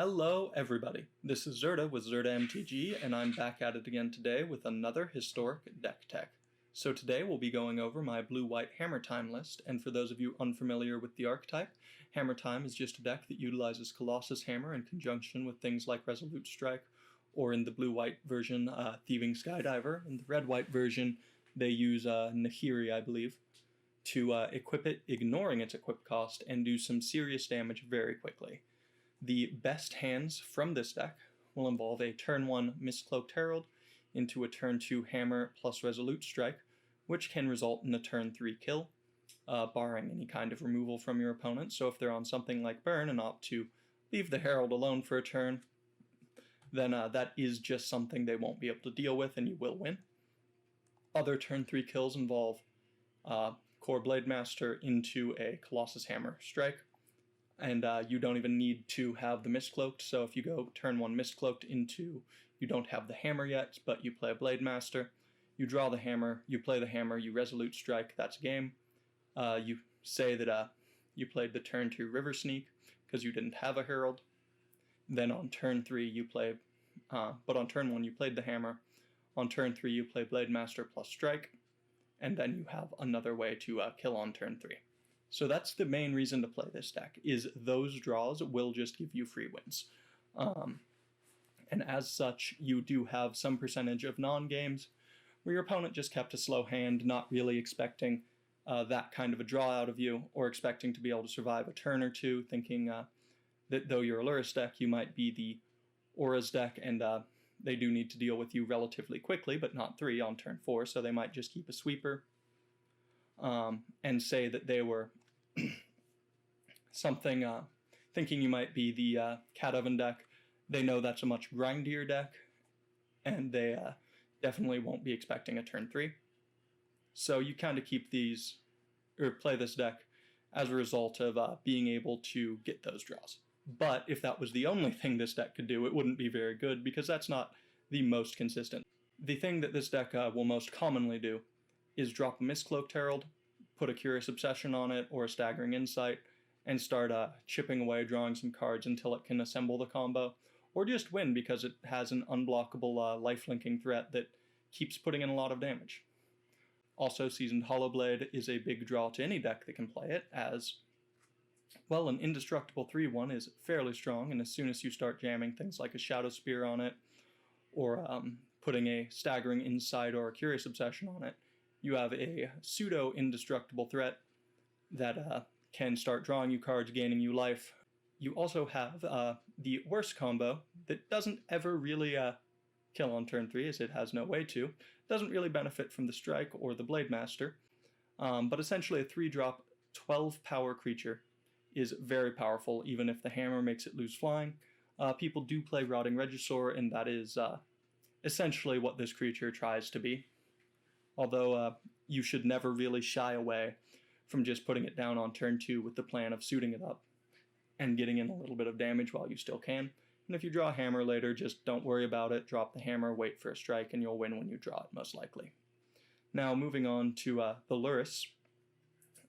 Hello, everybody. This is Zerda with Zerda MTG, and I'm back at it again today with another historic deck tech. So today we'll be going over my blue-white Hammer Time list, and for those of you unfamiliar with the archetype, Hammer Time is just a deck that utilizes Colossus Hammer in conjunction with things like Resolute Strike, or in the blue-white version, Thieving Skydiver. In the red-white version, they use Nahiri, I believe, to equip it, ignoring its equip cost, and do some serious damage very quickly. The best hands from this deck will involve a turn 1 Mistcloaked Herald into a turn 2 Hammer plus Resolute Strike, which can result in a turn 3 kill, barring any kind of removal from your opponent. So if they're on something like Burn and opt to leave the Herald alone for a turn, then that is just something they won't be able to deal with and you will win. Other turn 3 kills involve Core Blademaster into a Colossus Hammer Strike, and you don't even need to have the Mistcloaked, so if you go turn 1 Mistcloaked into, you don't have the Hammer yet, but you play a Blademaster, you draw the Hammer, you play the Hammer, you Resolute Strike, that's game. You say that you played the turn 2 River Sneak, because you didn't have a Herald. Then on turn 3 you play, but on turn 1 you played the Hammer, on turn 3 you play Blademaster plus Strike, and then you have another way to kill on turn 3. So that's the main reason to play this deck, is those draws will just give you free wins. And as such, you do have some percentage of non-games where your opponent just kept a slow hand, not really expecting that kind of a draw out of you, or expecting to be able to survive a turn or two, thinking that though you're a Lurrus deck, you might be the Auras deck, and they do need to deal with you relatively quickly, but not 3 on turn 4, so they might just keep a sweeper. And say that they were something, thinking you might be the Cat Oven deck. They know that's a much grindier deck, and they definitely won't be expecting a turn 3. So you kind of keep these, or play this deck as a result of being able to get those draws. But if that was the only thing this deck could do, it wouldn't be very good, because that's not the most consistent. The thing that this deck will most commonly do is drop a Mistcloaked Herald, put a Curious Obsession on it, or a Staggering Insight, and start chipping away, drawing some cards until it can assemble the combo, or just win because it has an unblockable lifelinking threat that keeps putting in a lot of damage. Also, Seasoned Hollowblade is a big draw to any deck that can play it, as, well, an indestructible 3-1 is fairly strong, and as soon as you start jamming things like a Shadow Spear on it, or putting a Staggering Insight or a Curious Obsession on it, you have a pseudo-indestructible threat that can start drawing you cards, gaining you life. You also have the worst combo that doesn't ever really kill on turn 3, as it has no way to. Doesn't really benefit from the Strike or the Blademaster, but essentially a 3-drop, 12-power creature is very powerful, even if the Hammer makes it lose flying. People do play Rotting Regisaur, and that is essentially what this creature tries to be. Although you should never really shy away from just putting it down on turn 2 with the plan of suiting it up and getting in a little bit of damage while you still can. And if you draw a Hammer later, just don't worry about it, drop the Hammer, wait for a Strike, and you'll win when you draw it, most likely. Now, moving on to the Lurrus.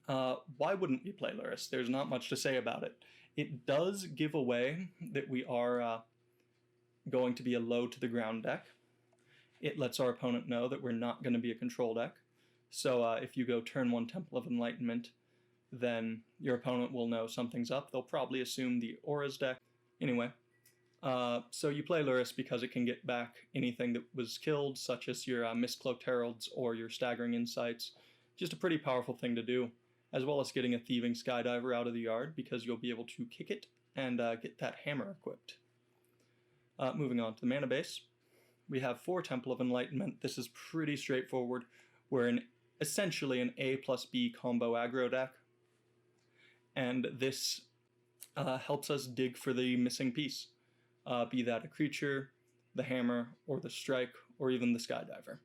Why wouldn't we play Lurrus? There's not much to say about it. It does give away that we are going to be a low-to-the-ground deck. It lets our opponent know that we're not going to be a control deck. So if you go turn 1 Temple of Enlightenment, then your opponent will know something's up. They'll probably assume the Auras deck. Anyway, so you play Lurrus because it can get back anything that was killed, such as your Mistcloaked Heralds or your Staggering Insights. Just a pretty powerful thing to do, as well as getting a Thieving Skydiver out of the yard, because you'll be able to kick it and get that Hammer equipped. Moving on to the mana base. We have 4 Temple of Enlightenment. This is pretty straightforward. We're essentially an A plus B combo aggro deck. And this helps us dig for the missing piece. Be that a creature, the Hammer, or the Strike, or even the Skydiver.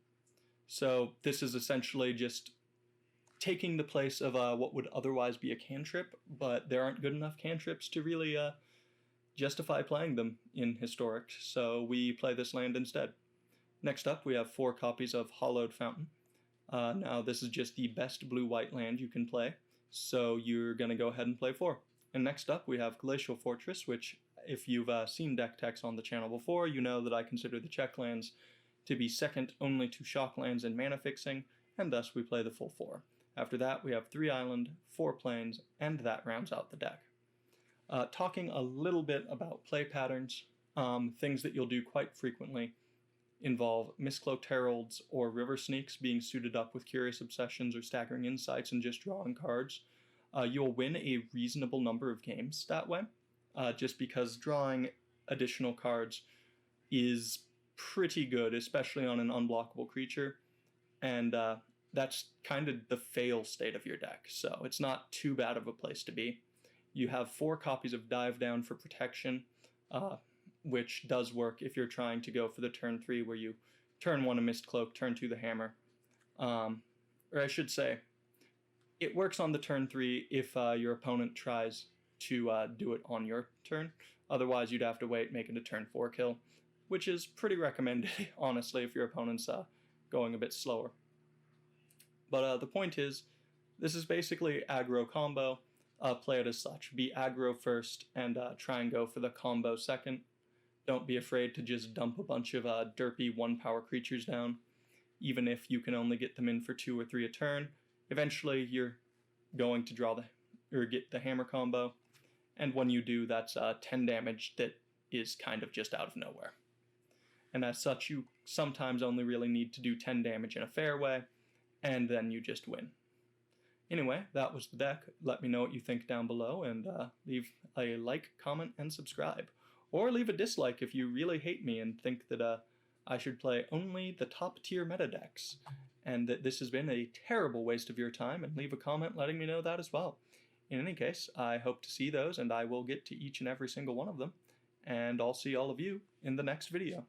So this is essentially just taking the place of what would otherwise be a cantrip, but there aren't good enough cantrips to really justify playing them in Historic, so we play this land instead. Next up, we have 4 copies of Hallowed Fountain. Now, this is just the best blue-white land you can play, so you're going to go ahead and play 4. And next up, we have Glacial Fortress, which if you've seen deck techs on the channel before, you know that I consider the check lands to be second only to shock lands and mana fixing, and thus we play the full 4. After that, we have 3 island, 4 plains, and that rounds out the deck. Talking a little bit about play patterns, things that you'll do quite frequently involve Mistcloaked Heralds or River Sneaks being suited up with Curious Obsessions or Staggering Insights and just drawing cards. You'll win a reasonable number of games that way, just because drawing additional cards is pretty good, especially on an unblockable creature, and that's kind of the fail state of your deck, so it's not too bad of a place to be. You have 4 copies of Dive Down for protection, which does work if you're trying to go for the turn 3 where you turn 1 a Mistcloak, turn 2 the Hammer. Or I should say, it works on the turn 3 if your opponent tries to do it on your turn. Otherwise, you'd have to wait, make it a turn 4 kill, which is pretty recommended, honestly, if your opponent's going a bit slower. But the point is, this is basically aggro combo. Play it as such. Be aggro first and try and go for the combo second. Don't be afraid to just dump a bunch of derpy 1-power creatures down, even if you can only get them in for 2 or 3 a turn. Eventually, you're going to draw or get the hammer combo, and when you do, that's 10 damage that is kind of just out of nowhere. And as such, you sometimes only really need to do 10 damage in a fair way, and then you just win. Anyway, that was the deck. Let me know what you think down below, and leave a like, comment, and subscribe. Or leave a dislike if you really hate me and think that I should play only the top tier meta decks, and that this has been a terrible waste of your time, and leave a comment letting me know that as well. In any case, I hope to see those, and I will get to each and every single one of them, and I'll see all of you in the next video.